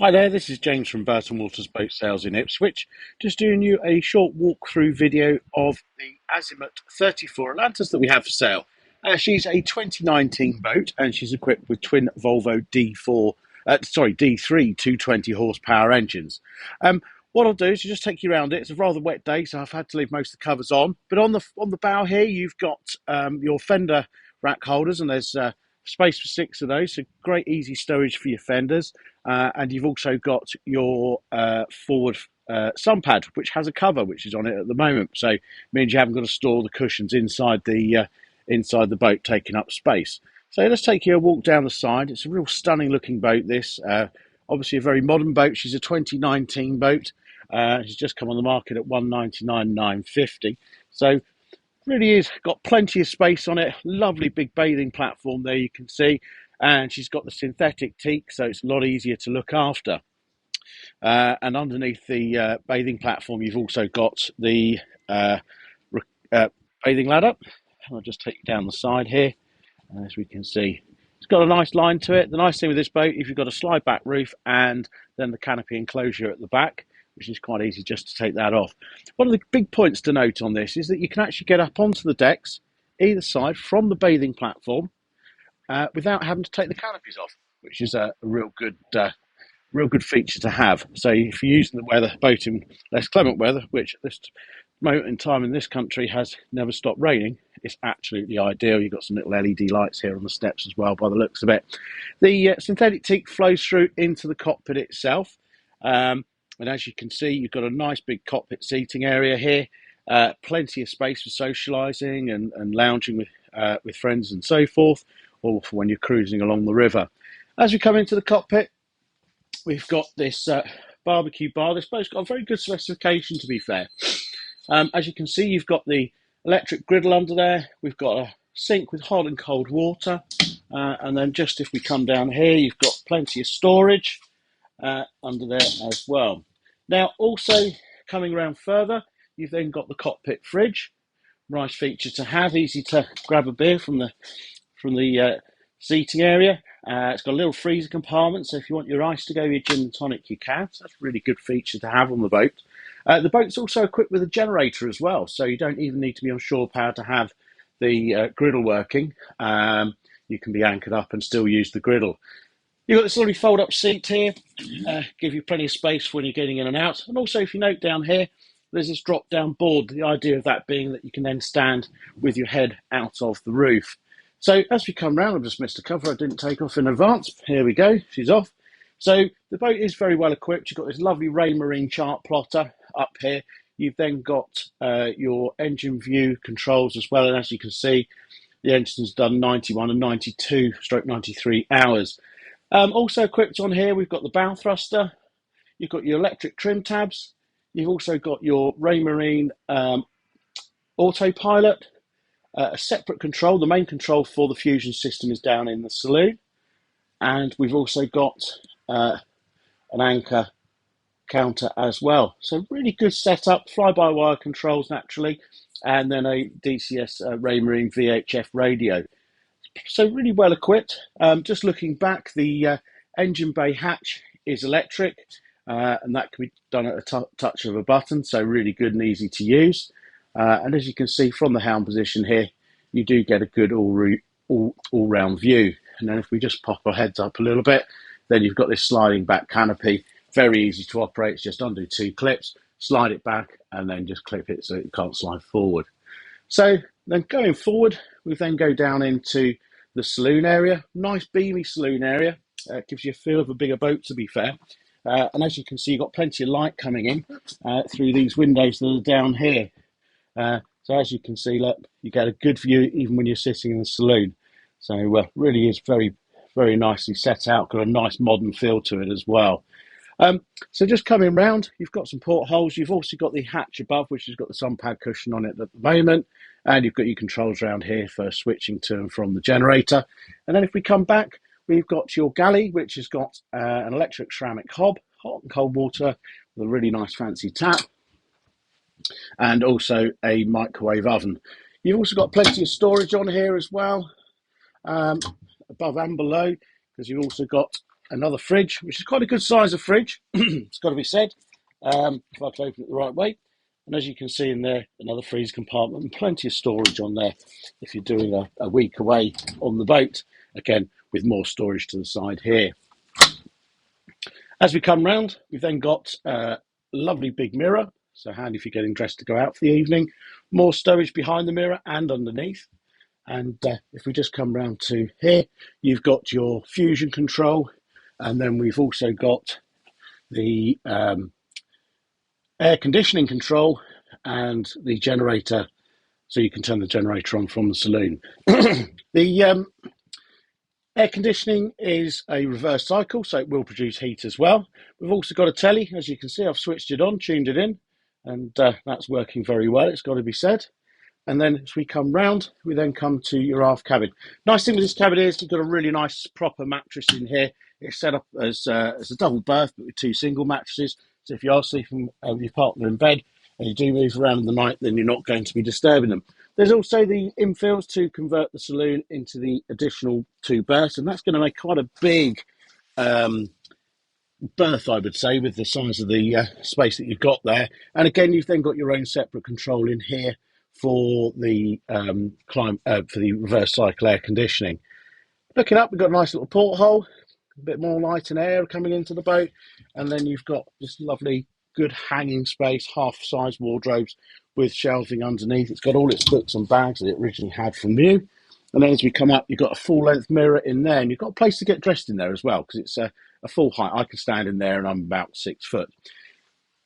Hi there, this is James from Burton Boat Sales in Ipswich. Just doing you a short walkthrough video of the Azimut 34 Atlantis that we have for sale. She's a 2019 boat and she's equipped with twin Volvo D3 220 horsepower engines. What I'll do is just take you around it. It's a rather wet day, so I've had to leave most of the covers on. But on the bow here, you've got your fender rack holders, and there's space for 6 of those, so great easy stowage for your fenders. And you've also got your forward sunpad, which has a cover, which is on it at the moment. So it means you haven't got to store the cushions inside the boat, taking up space. So let's take you a walk down the side. It's a real stunning looking boat, this. Obviously a very modern boat. She's a 2019 boat. She's just come on the market at $199,950. So really is got plenty of space on it. Lovely big bathing platform there, you can see. And she's got the synthetic teak, so it's a lot easier to look after. And underneath the bathing platform, you've also got the bathing ladder. I'll just take you down the side here. As we can see, it's got a nice line to it. The nice thing with this boat, if you've got a slide back roof and then the canopy enclosure at the back, which is quite easy just to take that off. One of the big points to note on this is that you can actually get up onto the decks either side from the bathing platform without having to take the canopies off, which is a real good feature to have. So if you're using the boat in less clement weather, which at this moment in time in this country has never stopped raining, it's absolutely ideal. You've got some little LED lights here on the steps as well, by the looks of it. The synthetic teak flows through into the cockpit itself. And as you can see, you've got a nice big cockpit seating area here. Plenty of space for socialising and lounging with friends and so forth, or for when you're cruising along the river. As we come into the cockpit, we've got this barbecue bar. This boat's got a very good specification, to be fair. As you can see, you've got the electric griddle under there. We've got a sink with hot and cold water. And then just if we come down here, you've got plenty of storage under there as well. Now, also coming around further, you've then got the cockpit fridge. Nice feature to have, easy to grab a beer from the seating area. It's got a little freezer compartment, so if you want your ice to go with your gin and tonic, you can. So that's a really good feature to have on the boat. The boat's also equipped with a generator as well, so you don't even need to be on shore power to have the griddle working. You can be anchored up and still use the griddle. You've got this lovely fold-up seat here, give you plenty of space when you're getting in and out. And also, if you note down here, there's this drop-down board, the idea of that being that you can then stand with your head out of the roof. So as we come round, I've just missed a cover I didn't take off in advance. Here we go, she's off. So the boat is very well equipped. You've got this lovely Raymarine chart plotter up here. You've then got your engine view controls as well. And as you can see, the engine's done 91 and 92/93 hours. Also equipped on here, we've got the bow thruster. You've got your electric trim tabs. You've also got your Raymarine autopilot. A separate control. The main control for the fusion system is down in the saloon. And we've also got an anchor counter as well. So really good setup, fly-by-wire controls naturally, and then a DCS Raymarine VHF radio. So really well equipped. Just looking back, the engine bay hatch is electric, and that can be done at a touch of a button, so really good and easy to use. And as you can see from the helm position here, you do get a good all-round view. And then if we just pop our heads up a little bit, then you've got this sliding back canopy. Very easy to operate. It's just undo 2 clips, slide it back, and then just clip it so it can't slide forward. So then going forward, we then go down into the saloon area. Nice beamy saloon area. Gives you a feel of a bigger boat, to be fair. And as you can see, you've got plenty of light coming in through these windows that are down here. So as you can see, look, you get a good view even when you're sitting in the saloon. So really is very, very nicely set out. Got a nice modern feel to it as well. So just coming round, you've got some portholes. You've also got the hatch above, which has got the sunpad cushion on it at the moment. And you've got your controls around here for switching to and from the generator. And then if we come back, we've got your galley, which has got an electric ceramic hob, hot and cold water with a really nice fancy tap, and also a microwave oven. You've also got plenty of storage on here as well, above and below, because you've also got another fridge, which is quite a good size of fridge. It's got to be said. If I can open it the right way. And as you can see in there, another freezer compartment and plenty of storage on there if you're doing a week away on the boat. Again, with more storage to the side here. As we come round, we've then got a lovely big mirror. So handy if you're getting dressed to go out for the evening. More stowage behind the mirror and underneath. And if we just come round to here, you've got your fusion control. And then we've also got the air conditioning control and the generator, so you can turn the generator on from the saloon. The air conditioning is a reverse cycle, so it will produce heat as well. We've also got a telly, as you can see. I've switched it on, tuned it in, and that's working very well, it's got to be said. And then as we come round, we then come to your aft cabin. Nice thing with this cabin is you've got a really nice proper mattress in here. It's set up as a double berth, but with 2 single mattresses. So if you are sleeping with your partner in bed and you do move around in the night, then you're not going to be disturbing them. There's also the infills to convert the saloon into the additional 2 berths, and that's going to make quite a big berth, I would say, with the size of the space that you've got there. And again, you've then got your own separate control in here for the for the reverse cycle air conditioning. Looking up, we've got a nice little porthole, a bit more light and air coming into the boat, and then you've got this lovely good hanging space, half-size wardrobes with shelving underneath. It's got all its books and bags that it originally had from new. And then as we come up, you've got a full-length mirror in there, and you've got a place to get dressed in there as well, because it's a full height. I can stand in there and I'm about 6 foot.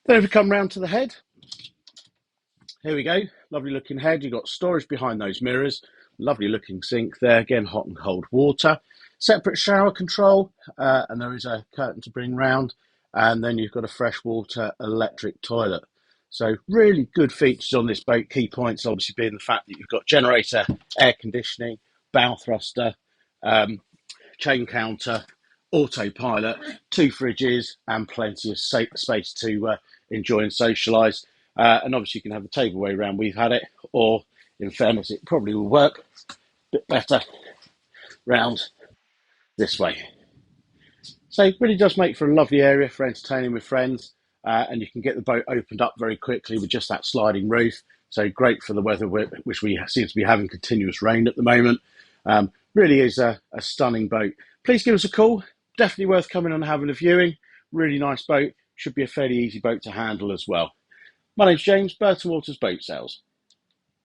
Then if we come round to the head, here we go, lovely looking head. You've got storage behind those mirrors, lovely looking sink there, again hot and cold water, separate shower control, and there is a curtain to bring round, and then you've got a freshwater electric toilet. So really good features on this boat. Key points obviously being the fact that you've got generator, air conditioning, bow thruster, chain counter, autopilot, 2 fridges, and plenty of space to enjoy and socialise. And obviously you can have the tableway round. We've had it, or in fairness, it probably will work a bit better round this way. So it really does make for a lovely area for entertaining with friends, and you can get the boat opened up very quickly with just that sliding roof. So great for the weather, which we seem to be having continuous rain at the moment. Really is a stunning boat. Please give us a call. Definitely worth coming and having a viewing. Really nice boat. Should be a fairly easy boat to handle as well. My name's James, Burton Waters Boat Sales.